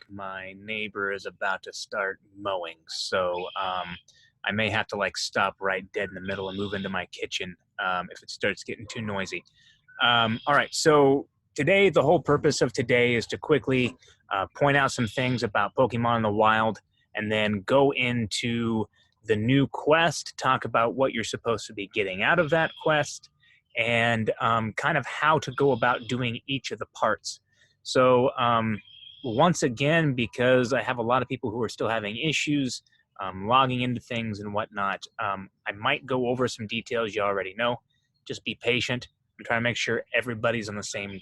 my neighbor is about to start mowing. So I may have to like stop right dead in the middle and move into my kitchen if it starts getting too noisy. All right. So today, the whole purpose of today is to quickly point out some things about Pokemon in the wild and then go into the new quest, talk about what you're supposed to be getting out of that quest, and kind of how to go about doing each of the parts. So once again, because I have a lot of people who are still having issues logging into things and whatnot, I might go over some details you already know. Just be patient. I'm trying to make sure everybody's on the same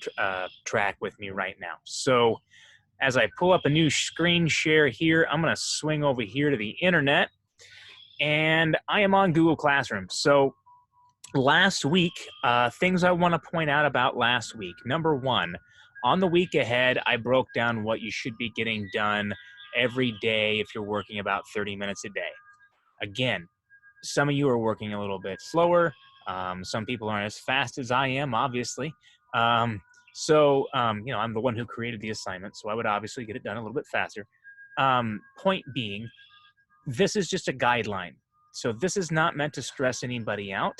track with me right now. So as I pull up a new screen share here, I'm going to swing over here to the internet, and I am on Google Classroom. So last week, things I want to point out about last week. Number one, on the week ahead, I broke down what you should be getting done every day if you're working about 30 minutes a day. Again, some of you are working a little bit slower. Some people aren't as fast as I am, obviously. You know, I'm the one who created the assignment, so I would obviously get it done a little bit faster. Point being, this is just a guideline. So this is not meant to stress anybody out.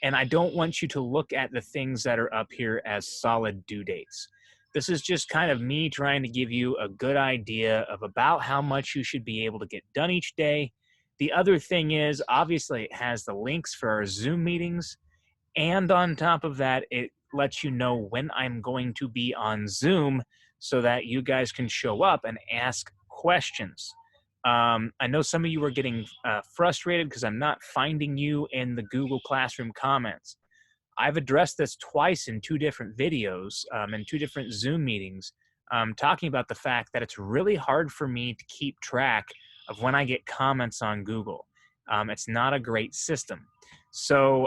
And I don't want you to look at the things that are up here as solid due dates. This is just kind of me trying to give you a good idea of about how much you should be able to get done each day. The other thing is, obviously, it has the links for our Zoom meetings. And on top of that, it lets you know when I'm going to be on Zoom so that you guys can show up and ask questions. I know some of you are getting frustrated because I'm not finding you in the Google Classroom comments. I've addressed this twice in two different videos, in two different Zoom meetings, talking about the fact that it's really hard for me to keep track of when I get comments on Google. It's not a great system. So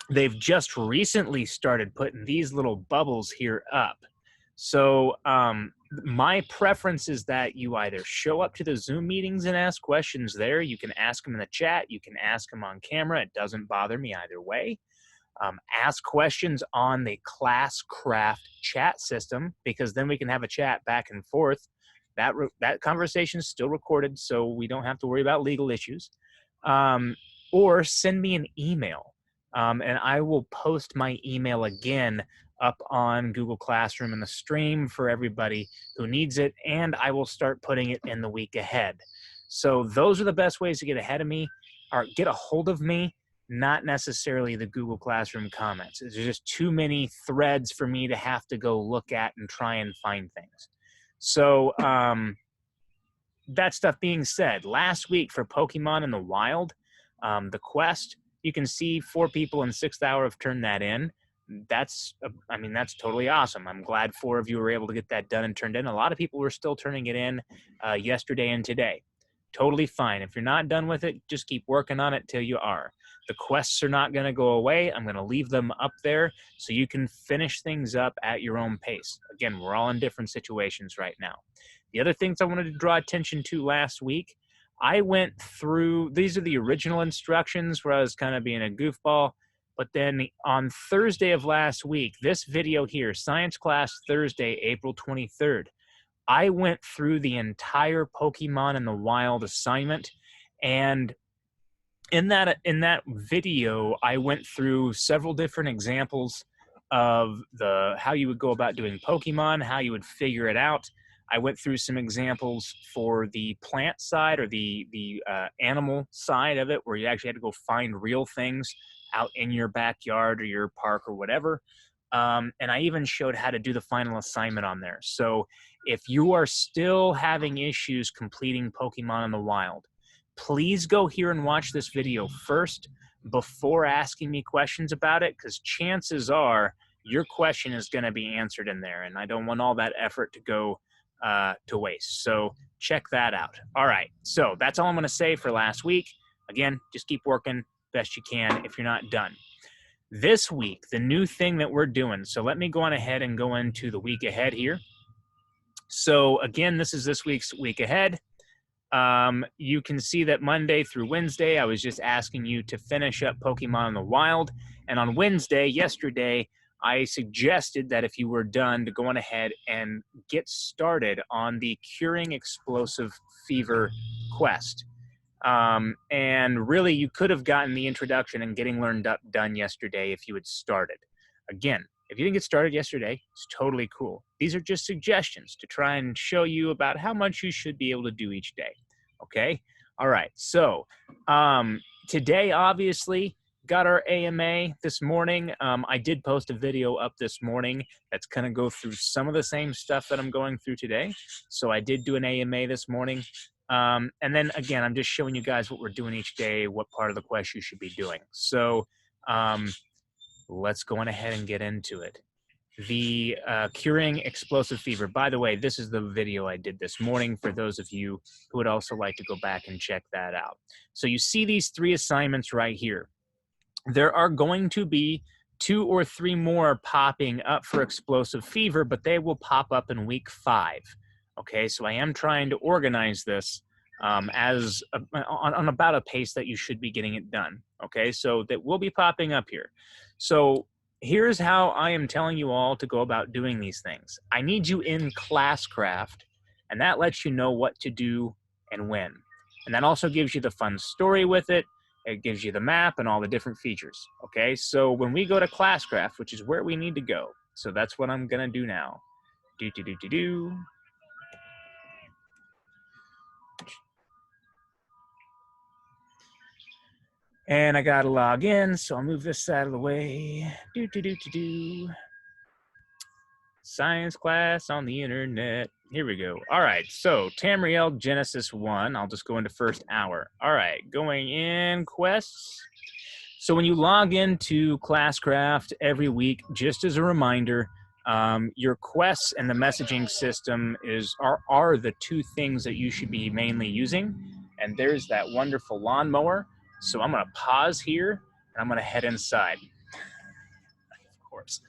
they've just recently started putting these little bubbles here up. So my preference is that you either show up to the Zoom meetings and ask questions there. You can ask them in the chat. You can ask them on camera. It doesn't bother me either way. Ask questions on the Classcraft chat system, because then we can have a chat back and forth. That conversation is still recorded, so we don't have to worry about legal issues. Or send me an email, and I will post my email again up on Google Classroom in the stream for everybody who needs it, and I will start putting it in the week ahead. So those are the best ways to get ahead of me, or get a hold of me, not necessarily the Google Classroom comments. There's just too many threads for me to have to go look at and try and find things. So that stuff being said, last week for Pokemon in the Wild, the quest, you can see 4 people in 6th hour have turned that in. That's totally awesome. I'm glad 4 of you were able to get that done and turned in. A lot of people were still turning it in yesterday and today. Totally fine. If you're not done with it, just keep working on it till you are. The quests are not going to go away. I'm going to leave them up there so you can finish things up at your own pace. Again, we're all in different situations right now. The other things I wanted to draw attention to last week, I went through, these are the original instructions where I was kind of being a goofball. But then on Thursday of last week, this video here, Science Class Thursday, April 23rd, I went through the entire Pokemon in the Wild assignment. And in that video, I went through several different examples of how you would go about doing Pokemon, how you would figure it out. I went through some examples for the plant side, or the animal side of it, where you actually had to go find real things out in your backyard or your park or whatever. And I even showed how to do the final assignment on there. So if you are still having issues completing Pokemon in the Wild, please go here and watch this video first before asking me questions about it, because chances are your question is going to be answered in there, and I don't want all that effort to go to waste. So check that out. All right, so that's all I'm going to say for last week. Again, just keep working best you can if you're not done. This week, the new thing that we're doing, so let me go on ahead and go into the week ahead here. So again, this is this week's week ahead. You can see that Monday through Wednesday, I was just asking you to finish up Pokemon in the Wild. And on Wednesday, yesterday, I suggested that if you were done, to go on ahead and get started on the Curing Explosive Fever quest. And really, you could have gotten the introduction and getting learned up done yesterday if you had started. Again, if you didn't get started yesterday, it's totally cool. These are just suggestions to try and show you about how much you should be able to do each day. Okay? All right. So today, obviously, got our AMA this morning. I did post a video up this morning that's going to go through some of the same stuff that I'm going through today. So I did do an AMA this morning. And then again, I'm just showing you guys what we're doing each day, what part of the quest you should be doing. So let's go on ahead and get into it. The Curing Explosive Fever. By the way, this is the video I did this morning for those of you who would also like to go back and check that out. So you see these 3 assignments right here. There are going to be 2 or 3 more popping up for Explosive Fever, but they will pop up in week 5. Okay, so I am trying to organize this on about a pace that you should be getting it done. Okay, so that will be popping up here. So here's how I am telling you all to go about doing these things. I need you in Classcraft, and that lets you know what to do and when. And that also gives you the fun story with it. It gives you the map and all the different features. Okay, so when we go to Classcraft, which is where we need to go, so that's what I'm gonna do now. Do. And I gotta log in, so I'll move this out of the way. Do. Science class on the internet. Here we go. All right, so Tamriel Genesis 1. I'll just go into first hour. All right, going in quests. So when you log into Classcraft every week, just as a reminder, your quests and the messaging system are the 2 things that you should be mainly using. And there's that wonderful lawnmower. So I'm gonna pause here and I'm gonna head inside. Of course.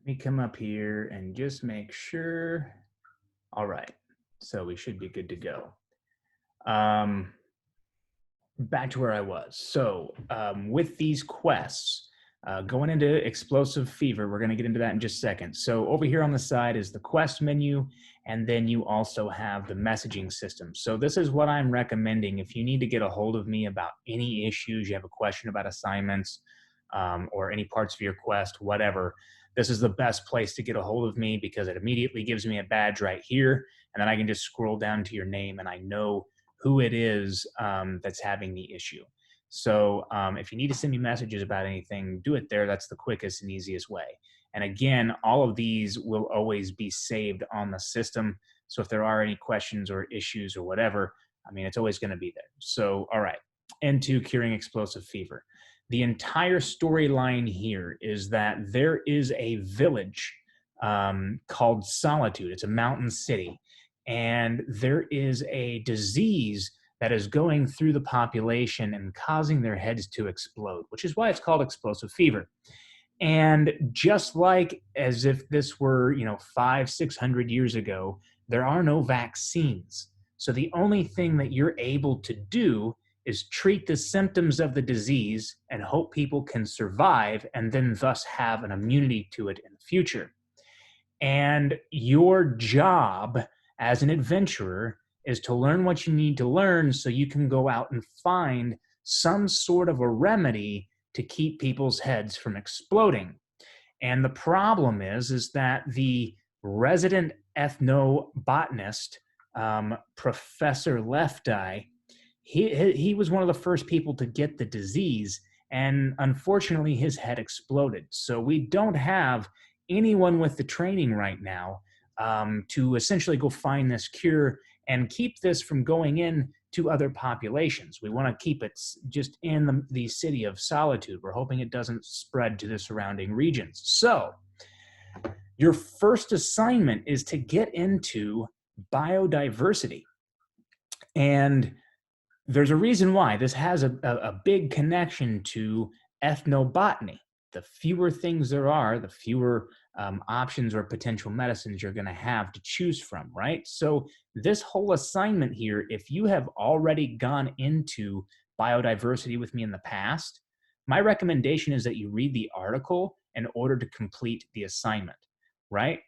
Let me come up here and just make sure. All right, so we should be good to go. Back to where I was. So with these quests, going into Explosive Fever, we're going to get into that in just a second. So over here on the side is the quest menu, and then you also have the messaging system. So this is what I'm recommending if you need to get a hold of me about any issues, you have a question about assignments, or any parts of your quest, whatever. This is the best place to get a hold of me because it immediately gives me a badge right here, and then I can just scroll down to your name and I know who it is that's having the issue. So if you need to send me messages about anything, do it there. That's the quickest and easiest way. And again, all of these will always be saved on the system. So if there are any questions or issues or whatever, I mean, it's always going to be there. So, all right, into Curing Explosive Fever. The entire storyline here is that there is a village called Solitude. It's a mountain city. And there is a disease that is going through the population and causing their heads to explode, which is why it's called explosive fever. And just like as if this were, 500-600 years ago, there are no vaccines. So the only thing that you're able to do is treat the symptoms of the disease and hope people can survive and then thus have an immunity to it in the future. And your job as an adventurer is to learn what you need to learn so you can go out and find some sort of a remedy to keep people's heads from exploding. And the problem is that the resident ethnobotanist, Professor Left Eye, he was one of the first people to get the disease, and unfortunately his head exploded. So we don't have anyone with the training right now to essentially go find this cure and keep this from going in to other populations. We want to keep it just in the city of solitude. We're hoping it doesn't spread to the surrounding regions. So your first assignment is to get into biodiversity. And there's a reason why. This has a big connection to ethnobotany. The fewer things there are, the fewer options or potential medicines you're going to have to choose from, right? So this whole assignment here, if you have already gone into biodiversity with me in the past, my recommendation is that you read the article in order to complete the assignment, right?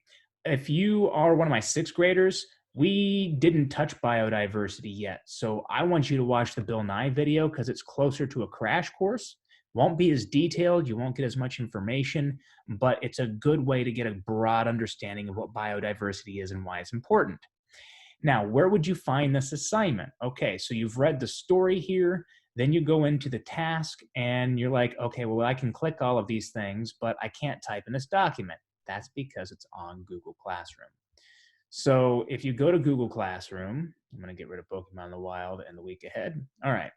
If you are one of my sixth graders, we didn't touch biodiversity yet. So I want you to watch the Bill Nye video because it's closer to a crash course. Won't be as detailed, you won't get as much information, but it's a good way to get a broad understanding of what biodiversity is and why it's important. Now, where would you find this assignment? Okay, so you've read the story here, then you go into the task and you're like, okay, well, I can click all of these things, but I can't type in this document. That's because it's on Google Classroom. So if you go to Google Classroom, I'm going to get rid of Pokemon in the Wild and the week ahead. All right.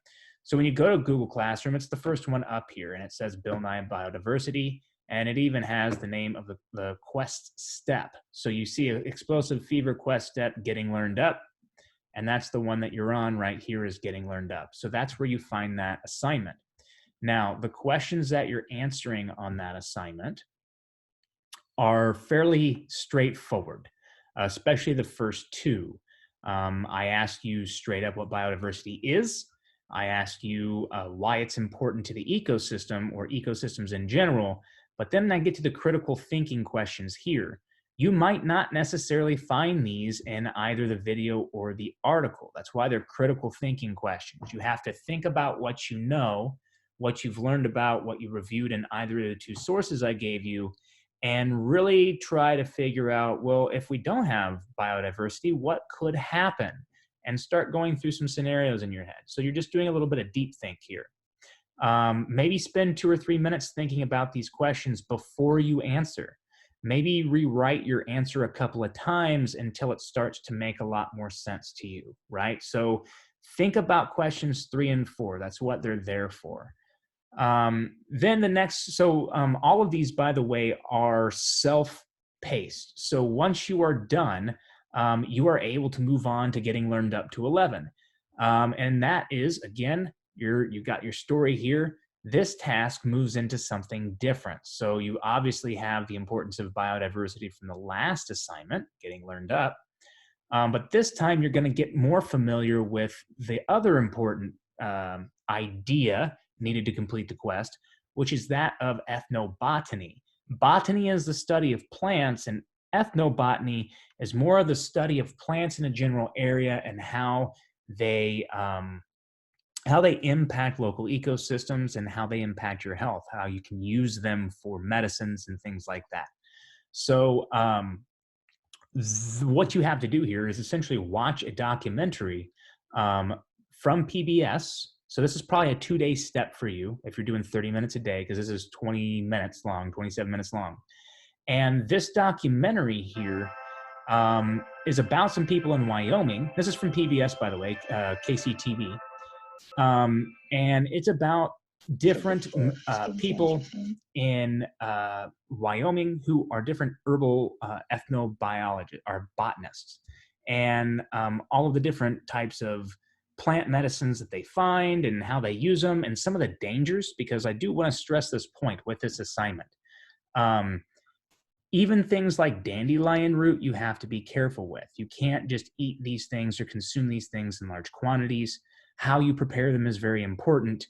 So when you go to Google Classroom, it's the first one up here, and it says Bill Nye Biodiversity, and it even has the name of the quest step. So you see an explosive fever quest step, getting learned up, and that's the one that you're on right here is getting learned up. So that's where you find that assignment. Now, the questions that you're answering on that assignment are fairly straightforward, especially the first two. I ask you straight up what biodiversity is. I ask you why it's important to the ecosystem or ecosystems in general, but then I get to the critical thinking questions here. You might not necessarily find these in either the video or the article. That's why they're critical thinking questions. You have to think about what you know, what you've learned about, what you reviewed in either of the two sources I gave you, and really try to figure out, well, if we don't have biodiversity, what could happen? And start going through some scenarios in your head. So you're just doing a little bit of deep think here. Maybe spend 2 or 3 minutes thinking about these questions before you answer. Maybe rewrite your answer a couple of times until it starts to make a lot more sense to you, right? So think about questions 3 and 4. That's what they're there for. Then the next, all of these, by the way, are self-paced. So once you are done, you are able to move on to getting learned up to 11. And that is, again, you've got your story here. This task moves into something different. So you obviously have the importance of biodiversity from the last assignment, getting learned up. But this time you're going to get more familiar with the other important idea needed to complete the quest, which is that of ethnobotany. Botany is the study of plants, and ethnobotany is more of the study of plants in a general area and how they impact local ecosystems and how they impact your health, how you can use them for medicines and things like that. So what you have to do here is essentially watch a documentary from PBS. So this is probably a 2-day step for you if you're doing 30 minutes a day, because this is 20 minutes long, 27 minutes long. And this documentary here is about some people in Wyoming. This is from PBS, by the way, KCTV. And it's about different people in Wyoming who are different herbal ethnobiologists or botanists, and all of the different types of plant medicines that they find and how they use them, and some of the dangers, because I do want to stress this point with this assignment. Even things like dandelion root, you have to be careful with. You can't just eat these things or consume these things in large quantities. How you prepare them is very important.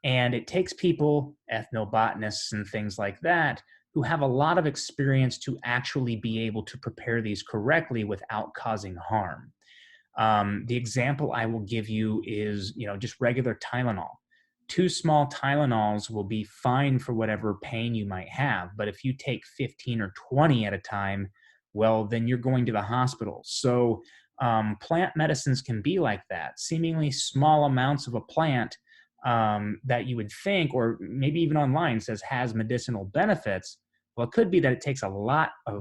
And it takes people, ethnobotanists and things like that, who have a lot of experience to actually be able to prepare these correctly without causing harm. The example I will give you is, just regular Tylenol. 2 small Tylenols will be fine for whatever pain you might have. But if you take 15 or 20 at a time, well, then you're going to the hospital. So plant medicines can be like that. Seemingly small amounts of a plant that you would think, or maybe even online says has medicinal benefits. Well, it could be that it takes a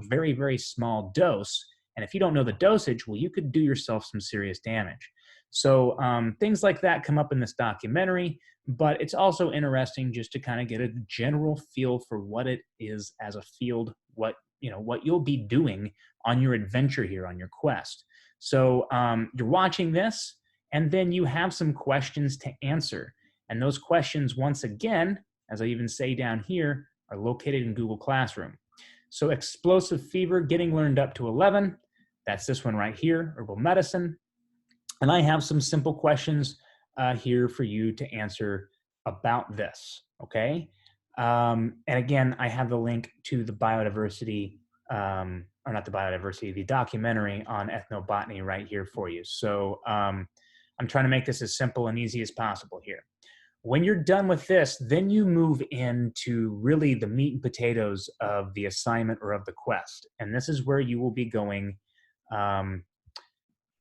very, very small dose. And if you don't know the dosage, well, you could do yourself some serious damage. So things like that come up in this documentary, but it's also interesting just to kind of get a general feel for what it is as a field, what what you'll be doing on your adventure here, on your quest. So you're watching this, and then you have some questions to answer. And those questions, once again, as I even say down here, are located in Google Classroom. So explosive fever, getting learned up to 11. That's this one right here, herbal medicine. And I have some simple questions here for you to answer about this, okay? And again, I have the link to the biodiversity, or not the biodiversity, the documentary on ethnobotany right here for you. So I'm trying to make this as simple and easy as possible here. When you're done with this, then you move into really the meat and potatoes of the assignment or of the quest. And this is where you will be going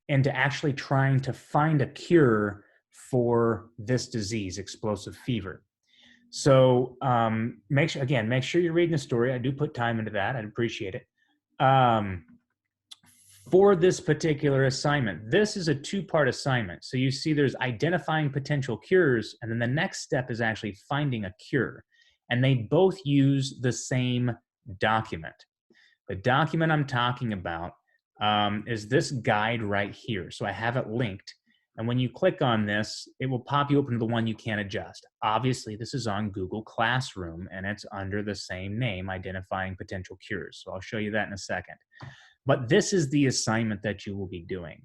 into actually trying to find a cure for this disease, explosive fever. So make sure you're reading the story. I do put time into that. I'd appreciate it. For this particular assignment, this is a two-part assignment. So you see there's identifying potential cures, and then the next step is actually finding a cure. And they both use the same document. The document I'm talking about is this guide right here. So I have it linked. And when you click on this, it will pop you open to the one you can't adjust. Obviously, this is on Google Classroom, and it's under the same name, Identifying Potential Cures. So I'll show you that in a second. But this is the assignment that you will be doing.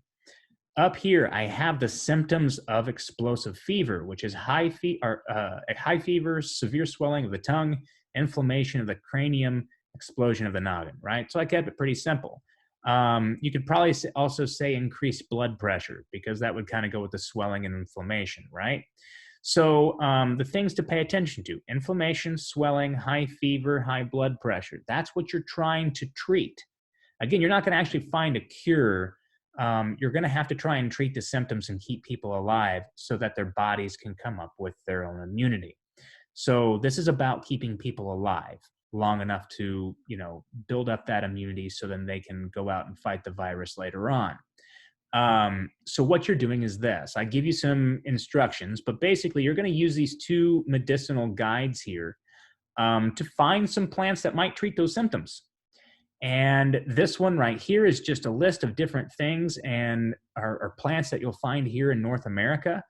Up here, I have the symptoms of explosive fever, which is high fever, severe swelling of the tongue, inflammation of the cranium, explosion of the noggin, right? So I kept it pretty simple. You could probably also say increased blood pressure, because that would kind of go with the swelling and inflammation, right? So the things to pay attention to: inflammation, swelling, high fever, high blood pressure. That's what you're trying to treat. Again, you're not going to actually find a cure. You're going to have to try and treat the symptoms and keep people alive so that their bodies can come up with their own immunity. So this is about keeping people alive long enough to, build up that immunity so then they can go out and fight the virus later on. So what you're doing is this. I give you some instructions, but basically you're going to use these two medicinal guides here to find some plants that might treat those symptoms. And this one right here is just a list of different things and are plants that you'll find here in North America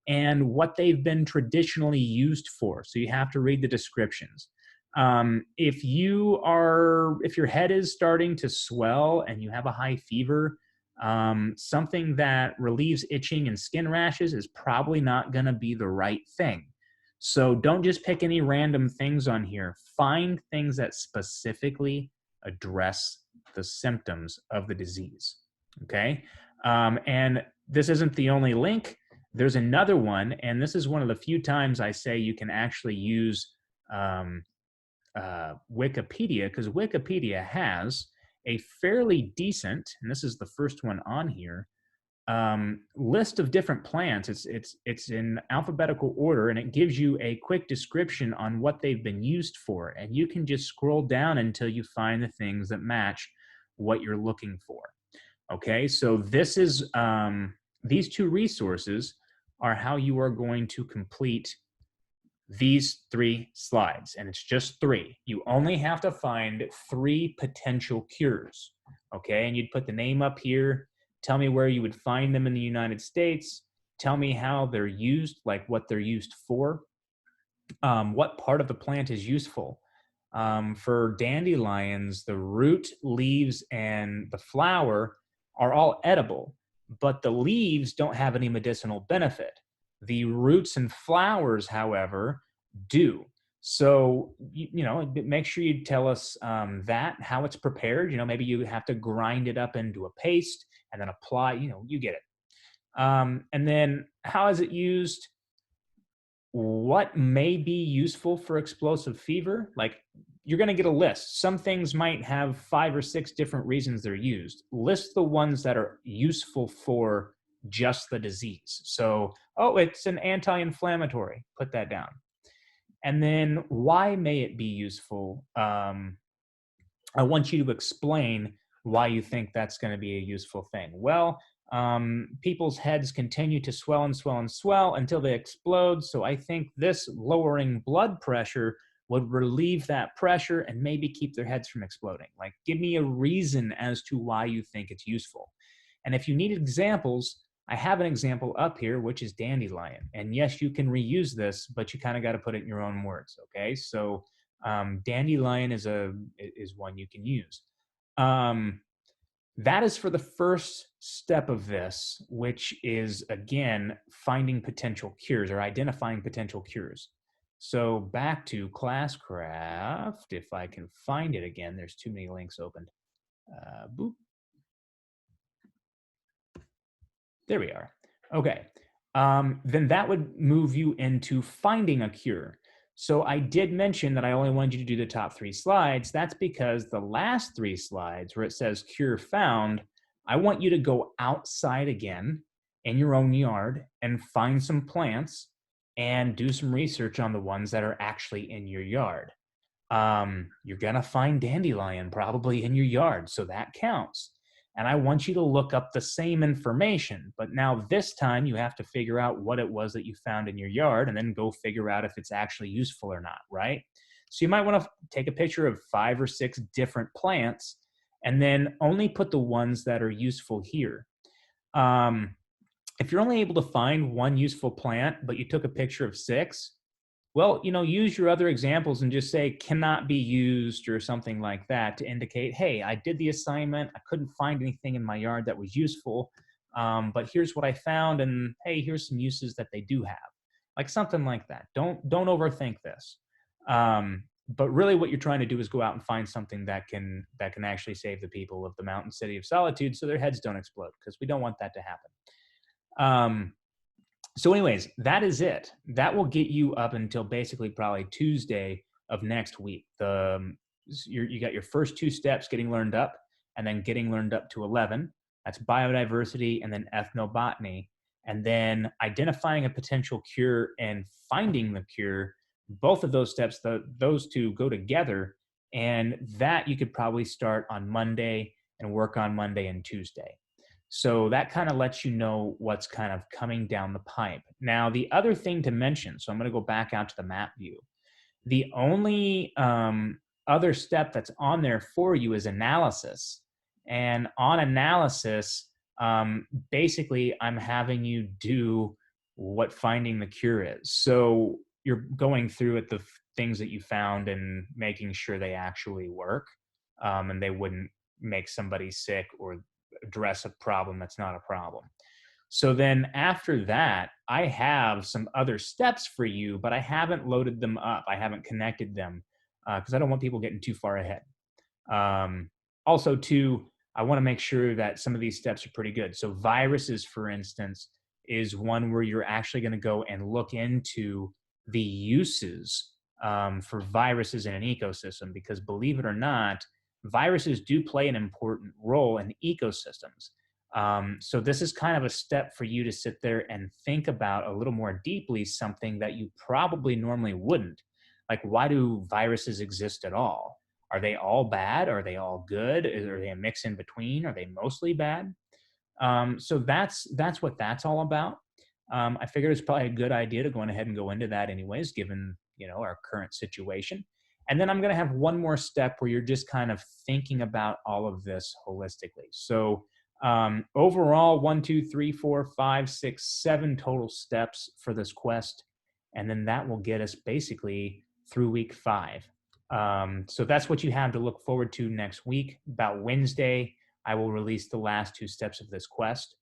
and what they've been traditionally used for. So you have to read the descriptions. If your head is starting to swell and you have a high fever, something that relieves itching and skin rashes is probably not going to be the right thing. So don't just pick any random things on here. Find things that specifically address the symptoms of the disease, okay? And this isn't the only link. There's another one, and this is one of the few times I say you can actually use Wikipedia, because Wikipedia has a fairly decent, and this is the first one on here, list of different plants. It's in alphabetical order, and it gives you a quick description on what they've been used for. And you can just scroll down until you find the things that match what you're looking for. Okay, so this is these two resources are how you are going to complete these 3 slides, and it's just 3. You only have to find 3 potential cures. Okay, and you'd put the name up here. Tell me where you would find them in the United States. Tell me how they're used, like what they're used for. What part of the plant is useful. For dandelions, the root, leaves, and the flower are all edible, but the leaves don't have any medicinal benefit. The roots and flowers, however, do. So, make sure you tell us how it's prepared. Maybe you have to grind it up into a paste and then apply, you get it. And then how is it used? What may be useful for explosive fever? Like, you're going to get a list. Some things might have 5 or 6 different reasons they're used. List the ones that are useful for just the disease. So, it's an anti-inflammatory. Put that down. And then why may it be useful? I want you to explain why you think that's going to be a useful thing. Well, People's heads continue to swell and swell and swell until they explode. So I think this lowering blood pressure would relieve that pressure and maybe keep their heads from exploding. Like, give me a reason as to why you think it's useful. And if you need examples, I have an example up here, which is dandelion. And yes, you can reuse this, but you kind of got to put it in your own words. Okay, so dandelion is one you can use. That is for the first step of this, which is, again, finding potential cures or identifying potential cures. So back to Classcraft, if I can find it again, there's too many links opened. Boop. There we are. Okay. Then that would move you into finding a cure. So I did mention that I only wanted you to do the top 3 slides. That's because the last 3 slides where it says cure found, I want you to go outside again in your own yard and find some plants and do some research on the ones that are actually in your yard. You're gonna find dandelion probably in your yard, so that counts. And I want you to look up the same information, but now this time you have to figure out what it was that you found in your yard and then go figure out if it's actually useful or not, right? So you might want to take a picture of 5 or 6 different plants and then only put the ones that are useful here. If you're only able to find one useful plant, but you took a picture of 6, well, use your other examples and just say cannot be used or something like that to indicate, hey, I did the assignment. I couldn't find anything in my yard that was useful, but here's what I found, and hey, here's some uses that they do have, like something like that. Don't overthink this. But really, what you're trying to do is go out and find something that can actually save the people of the mountain city of solitude, so their heads don't explode, because we don't want that to happen. So anyways, that is it. That will get you up until basically probably Tuesday of next week. You got your first 2 steps getting learned up, and then getting learned up to 11. That's biodiversity and then ethnobotany. And then identifying a potential cure and finding the cure. Both of those steps, those 2 go together. And that you could probably start on Monday and work on Monday and Tuesday. So that kind of lets you know what's kind of coming down the pipe. Now, the other thing to mention, so I'm going to go back out to the map view. The only other step that's on there for you is analysis. And on analysis, basically, I'm having you do what finding the cure is. So you're going through it, the things that you found and making sure they actually work, and they wouldn't make somebody sick or address a problem that's not a problem. So then after that, I have some other steps for you, but I haven't loaded them up. I haven't connected them because I don't want people getting too far ahead. Also, too, I want to make sure that some of these steps are pretty good. So viruses, for instance, is one where you're actually going to go and look into the uses for viruses in an ecosystem, because believe it or not, viruses do play an important role in ecosystems. So this is kind of a step for you to sit there and think about a little more deeply, something that you probably normally wouldn't. Like, why do viruses exist at all? Are they all bad? Are they all good? Are they a mix in between? Are they mostly bad? So that's what that's all about. I figured it's probably a good idea to go ahead and go into that anyways, given our current situation. And then I'm going to have one more step where you're just kind of thinking about all of this holistically. So overall, 1, 2, 3, 4, 5, 6, 7 total steps for this quest, and then that will get us basically through week 5. So that's what you have to look forward to next week. About Wednesday, I will release the last 2 steps of this quest.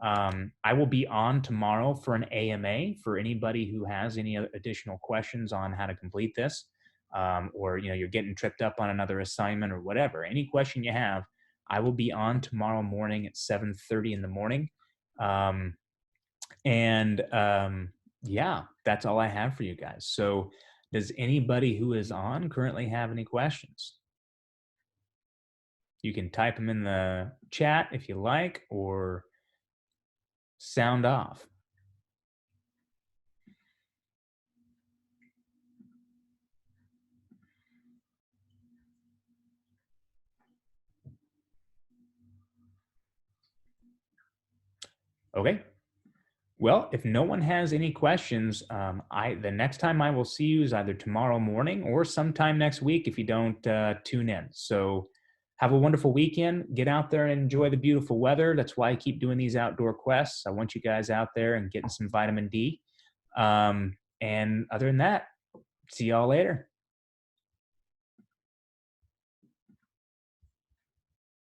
I will be on tomorrow for an AMA for anybody who has any additional questions on how to complete this, or you're getting tripped up on another assignment or whatever. Any question you have, I will be on tomorrow morning at 7:30 in the morning. Yeah, that's all I have for you guys. So does anybody who is on currently have any questions? You can type them in the chat if you like, or sound off. Okay. Well, if no one has any questions, the next time I will see you is either tomorrow morning or sometime next week if you don't tune in. So have a wonderful weekend. Get out there and enjoy the beautiful weather. That's why I keep doing these outdoor quests. I want you guys out there and getting some vitamin D. And other than that, see y'all later.